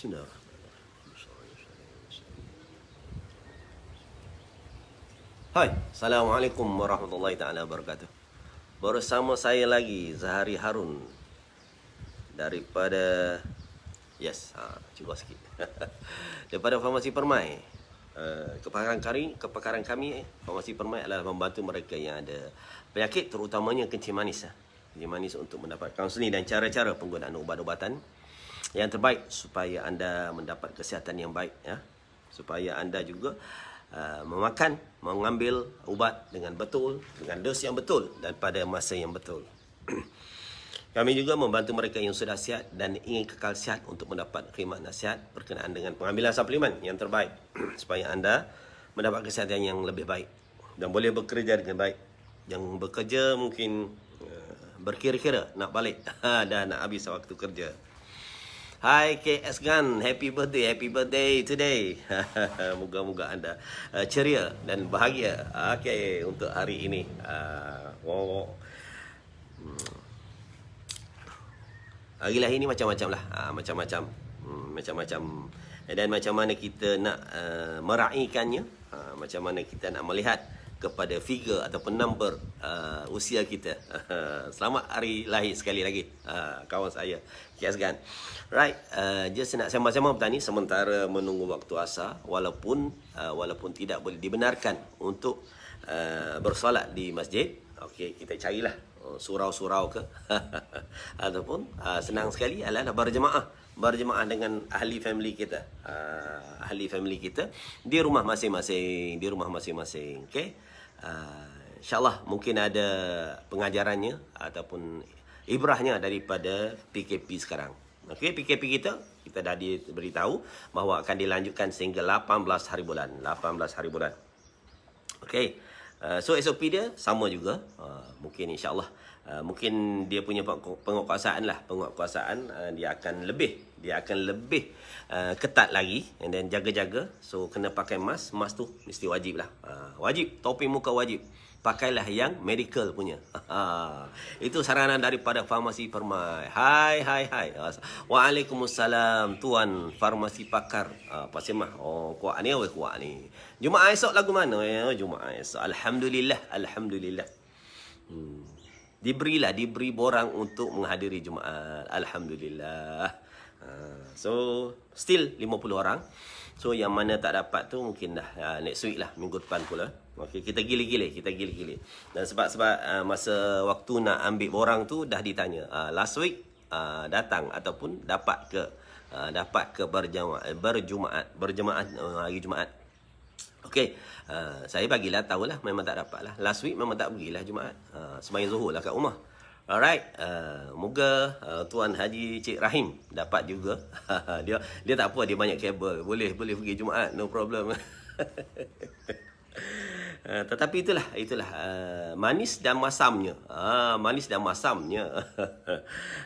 Hai, Assalamualaikum warahmatullahi taala wabarakatuh. Bersama saya lagi Zahari Harun daripada cuba sikit. Daripada Farmasi Permai. Kepakaran kami Farmasi Permai adalah membantu mereka yang ada penyakit, terutamanya kencing manis. Kencing manis untuk mendapat kaunseling dan cara-cara penggunaan ubat-ubatan yang terbaik supaya anda mendapat kesihatan yang baik, ya. Supaya anda juga mengambil ubat dengan betul, dengan dos yang betul dan pada masa yang betul. Kami juga membantu mereka yang sudah sihat dan ingin kekal sihat untuk mendapat khidmat nasihat berkenaan dengan pengambilan suplemen yang terbaik supaya anda mendapat kesihatan yang lebih baik dan boleh bekerja dengan baik. Yang bekerja mungkin berkira-kira nak balik dah nak habis waktu kerja. Hai KS Gan, happy birthday today. Moga-moga anda ceria dan bahagia. Okey, untuk hari ini. Hari lahir ni macam-macam lah. Macam-macam. Dan macam mana kita nak meraihkannya, macam mana kita nak melihat kepada figure ataupun number usia kita. Selamat hari lahir sekali lagi kawan saya KS Gan. Right, just nak sembang-sembang petani sementara menunggu waktu asar, walaupun tidak boleh dibenarkan untuk bersolat di masjid. Okey, kita carilah surau-surau ke ataupun senang sekali adalah berjemaah dengan ahli family kita. Ahli family kita di rumah masing-masing, okey. InsyaAllah mungkin ada pengajarannya ataupun ibrahnya daripada PKP sekarang. Okey, PKP kita dah diberitahu bahawa akan dilanjutkan sehingga 18 hari bulan. Okey. So SOP dia sama juga. Mungkin insyaAllah mungkin dia punya penguatkuasaan dia akan lebih ketat lagi, and then jaga-jaga. So kena pakai mask tu mesti wajib lah. Wajib, topi muka wajib. Pakailah yang medical punya. Itu saranan daripada Farmasi Permai. Hai. Waalaikumsalam Tuan Farmasi Pakar. Pasal mah. Kuat ni. Jumaat esok lagu mana? Jumaat esok. Alhamdulillah. Diberi borang untuk menghadiri Jumaat. Alhamdulillah. So still 50 orang. So yang mana tak dapat tu mungkin dah next week lah, minggu depan pula. Okey, kita gile-gile. Dan sebab masa waktu nak ambil borang tu dah ditanya. Last week datang ataupun dapat ke berjemaat hari Jumaat. Okey, saya bagilah tahulah, memang tak dapat lah. Last week memang tak pergilah Jumaat. Sembahyang Zuhur lah kat rumah. Alright, moga Tuan Haji Cik Rahim dapat juga. dia tak apa, dia banyak kabel. Boleh pergi Jumaat, no problem. Tetapi itulah manis dan masamnya.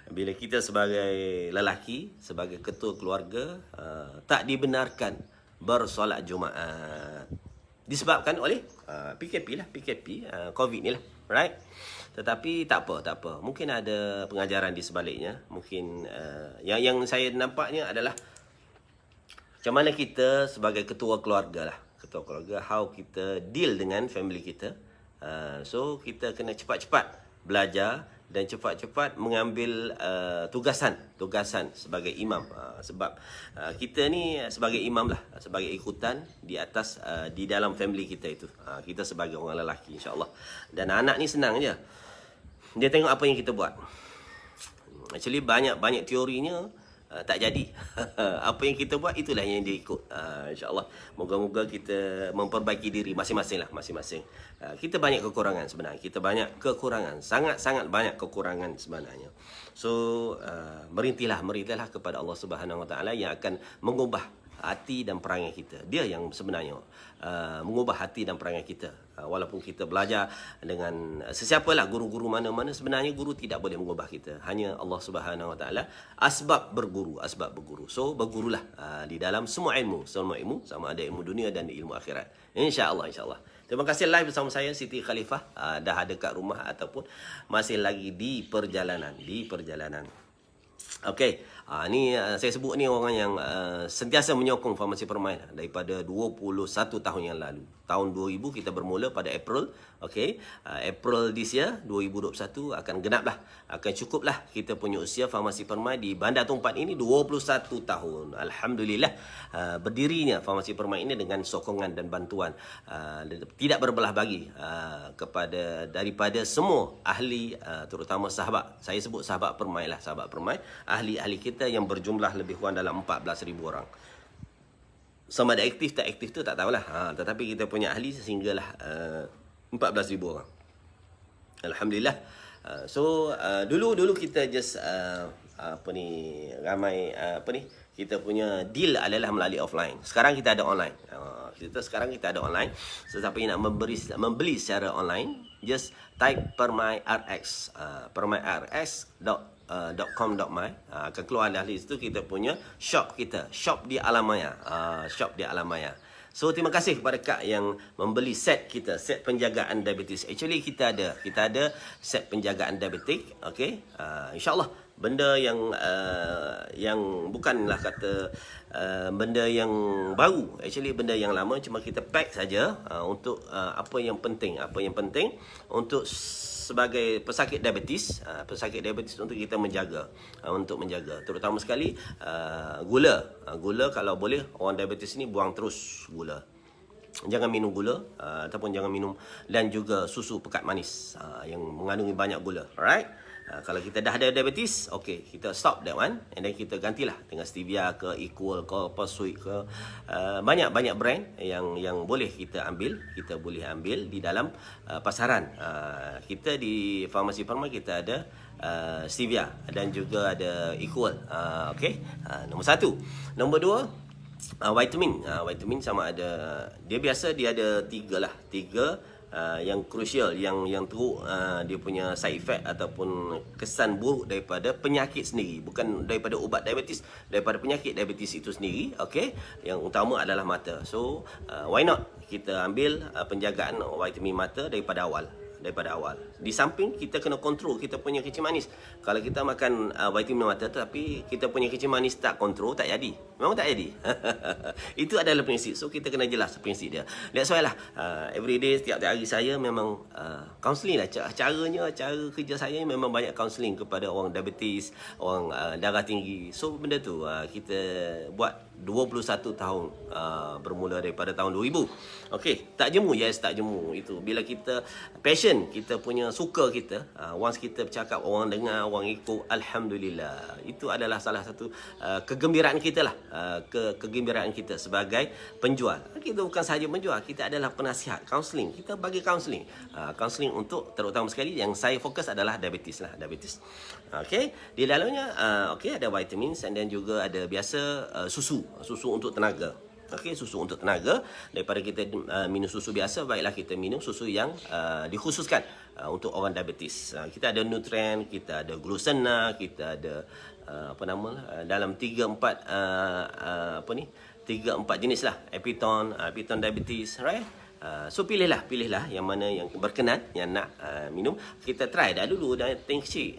Bila kita sebagai lelaki, sebagai ketua keluarga, tak dibenarkan bersolat Jumaat. Disebabkan oleh PKP, COVID ni lah. Right? Tetapi tak apa. Mungkin ada pengajaran di sebaliknya. Mungkin yang saya nampaknya adalah macam mana kita sebagai ketua keluarga, how kita deal dengan family kita. So kita kena cepat-cepat belajar dan cepat-cepat mengambil tugasan sebagai imam. Sebab kita ni sebagai imam lah, sebagai ikutan di atas di dalam family kita itu. Kita sebagai orang lelaki, insyaAllah. Dan anak ni senang je. Dia tengok apa yang kita buat. Actually banyak teorinya tak jadi. Apa yang kita buat itulah yang dia ikut. InsyaAllah. Moga-moga kita memperbaiki diri masing-masing. Kita banyak kekurangan sebenarnya. Sangat-sangat banyak kekurangan sebenarnya. So merintihlah kepada Allah Subhanahu Wa Taala yang akan mengubah hati dan perangai kita. Dia yang sebenarnya mengubah hati dan perangai kita. Walaupun kita belajar dengan sesiapalah, guru-guru mana-mana, sebenarnya guru tidak boleh mengubah kita. Hanya Allah Subhanahu Wa Taala. Asbab berguru. So bergurulah di dalam semua ilmu, sama ada ilmu dunia dan ilmu akhirat. InsyaAllah. Terima kasih live bersama saya Siti Khalifah. Dah ada kat rumah ataupun masih lagi di perjalanan. Okey, ni saya sebut ni orang yang sentiasa menyokong farmasi permai daripada 21 tahun yang lalu. Tahun 2000 kita bermula pada April, okey. April this year 2021 akan genaplah, akan cukuplah kita punya usia farmasi permai di Bandar Tumpat ini 21 tahun. Alhamdulillah berdirinya farmasi permai ini dengan sokongan dan bantuan tidak berbelah bagi kepada daripada semua ahli terutama sahabat. Saya sebut sahabat permai lah, sahabat permai, ahli-ahli kita yang berjumlah lebih kurang dalam 14,000 orang. Sama ada aktif tak aktif tu tak tahulah. Tetapi kita punya ahli sehinggalah 14,000 orang. Alhamdulillah. Dulu kita just ramai kita punya deal adalah melalui offline. Sekarang kita ada online. Sekarang kita ada online. Sesiapa yang nak membeli secara online, just type Permai RX. permairx.com.my akan keluar dari situ kita punya shop kita, shop di Alamaya. So terima kasih kepada Kak yang membeli set kita, set penjagaan diabetes. Actually kita ada set penjagaan diabetes, okey. InsyaAllah benda yang bukanlah kata benda yang baru, actually benda yang lama, cuma kita pack saja untuk apa yang penting untuk sebagai pesakit diabetes untuk kita menjaga, terutama sekali gula kalau boleh orang diabetes ni buang terus gula. Jangan minum gula ataupun jangan minum, dan juga susu pekat manis yang mengandungi banyak gula. Alright. Kalau kita dah ada diabetes, okey, kita stop that one and then kita gantilah dengan stevia ke Equal ke apa sweet ke banyak brand yang boleh kita boleh ambil di dalam pasaran. Kita di farmasi Permai kita ada stevia dan juga ada Equal. Okey. Nombor 1. Nombor 2, vitamin sama ada dia ada 3 yang crucial, yang teruk dia punya side effect ataupun kesan buruk daripada penyakit sendiri, bukan daripada ubat diabetes, daripada penyakit diabetes itu sendiri. Okey, yang utama adalah mata. So why not kita ambil penjagaan vitamin mata daripada awal. Di samping kita kena kontrol kita punya kecil manis. Kalau kita makan vitamin mata tapi kita punya kecil manis tak kontrol, tak jadi. Memang tak jadi. Itu adalah prinsip. So kita kena jelas prinsip dia. That's why lah every day, setiap hari saya memang counselling lah. Cara kerja saya memang banyak counselling kepada orang diabetes, orang darah tinggi. So benda tu kita buat 21 tahun bermula daripada tahun 2000. Okey, tak jemu, itu bila kita passion, kita punya suka kita, once kita bercakap orang dengar, orang ikut, alhamdulillah. Itu adalah salah satu kegembiraan kita lah, kegembiraan kita sebagai penjual. Kita bukan sahaja menjual, kita adalah penasihat, counselling. Kita bagi counselling untuk terutama sekali yang saya fokus adalah diabetes. Okey, di dalamnya ada vitamins and then juga ada biasa susu untuk tenaga. Okey, susu untuk tenaga. Daripada kita minum susu biasa, baiklah kita minum susu yang dikhususkan untuk orang diabetes. Kita ada nutrien, kita ada glucena, kita ada dalam 3-4 jenis lah, epiton diabetes, right? So pilihlah yang mana yang berkenan, yang nak minum. Kita try dah dulu dan tin kecil,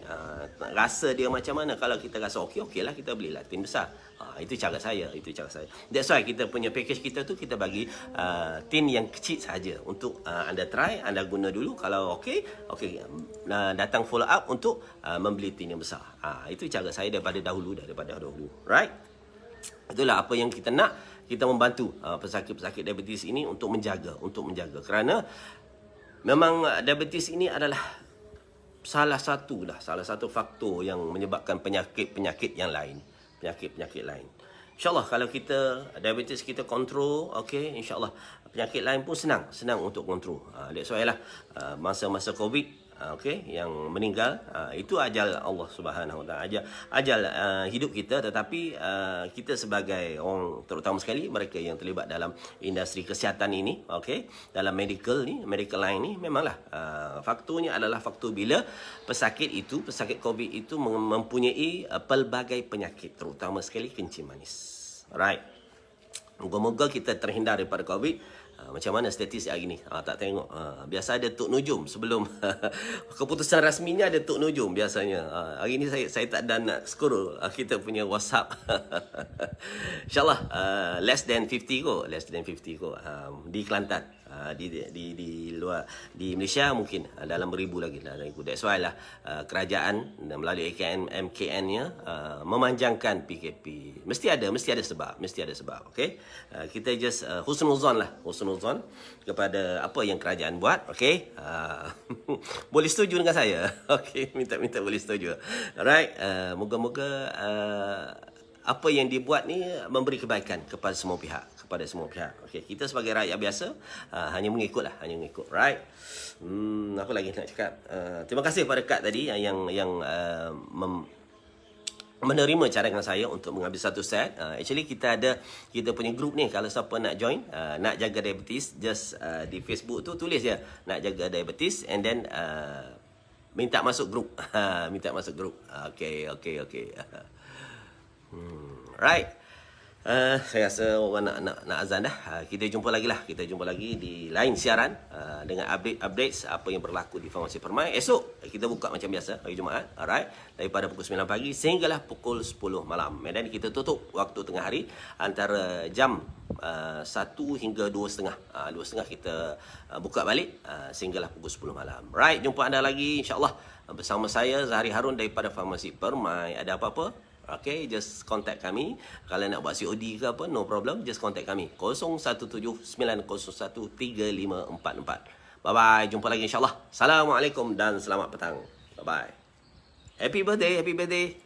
rasa dia macam mana. Kalau kita rasa okey lah, kita belilah tin besar. Itu cara saya. That's why kita punya package kita tu kita bagi tin yang kecil saja untuk anda try, anda guna dulu. Kalau okey, datang follow up untuk membeli tin yang besar. Itu cara saya daripada dahulu. Right? Itulah apa yang kita nak. Kita membantu pesakit-pesakit diabetes ini untuk menjaga. Kerana memang diabetes ini adalah salah satu faktor yang menyebabkan penyakit yang lain. Penyakit lain. InsyaAllah kalau kita diabetes kita kontrol, okey, insyaAllah penyakit lain pun senang untuk kontrol. That's why lah masa-masa COVID, yang meninggal, itu ajal Allah Subhanahu Wa Taala, ajal hidup kita. Tetapi kita sebagai orang, terutama sekali mereka yang terlibat dalam industri kesihatan ini, dalam medical line ni, memanglah faktornya adalah faktor bila pesakit COVID itu mempunyai pelbagai penyakit, terutama sekali kencing manis. Alright. Moga-moga kita terhindar daripada COVID. Macam mana status hari ni? Tak tengok. Biasa ada Tok Nujum sebelum keputusan rasminya, ada Tok Nujum biasanya. Hari ni saya tak ada nak scroll kita punya WhatsApp. InsyaAllah less than 50 kot. Less than 50 kot. Di Kelantan. Di luar, di Malaysia mungkin dalam beribu lagi, dalam ribu. That's why lah kerajaan melalui MKN-nya memanjangkan PKP. Mesti ada sebab. Okay, kita just husnuzon kepada apa yang kerajaan buat. Okay, boleh setuju dengan saya. Okay, minta boleh setuju. Alright, moga-moga apa yang dibuat ni memberi kebaikan kepada semua pihak. Okey, kita sebagai rakyat biasa hanya mengikut. Right? Apa lagi nak cakap? Terima kasih kepada Kak tadi yang menerima cadangan saya untuk mengambil satu set. Actually kita punya group ni, kalau siapa nak join, nak jaga diabetes, just di Facebook tu tulis je nak jaga diabetes, and then minta masuk group. Okey. Right. Saya rasa orang nak azan dah. Kita jumpa lagi di lain siaran dengan update apa yang berlaku di Farmasi Permai. Esok kita buka macam biasa hari Jumaat, alright, daripada pukul 9 pagi sehinggalah pukul 10 malam. Dan kita tutup waktu tengah hari antara jam 1 hingga 2.30. 2.30 kita buka balik sehinggalah pukul 10 malam. Right, jumpa anda lagi insya-Allah bersama saya Zahari Harun daripada Farmasi Permai. Ada apa-apa? Okay, just contact kami. Kalau nak buat COD ke apa, no problem. Just contact kami. 0179013544. Bye-bye. Jumpa lagi insyaAllah. Assalamualaikum dan selamat petang. Bye-bye. Happy birthday.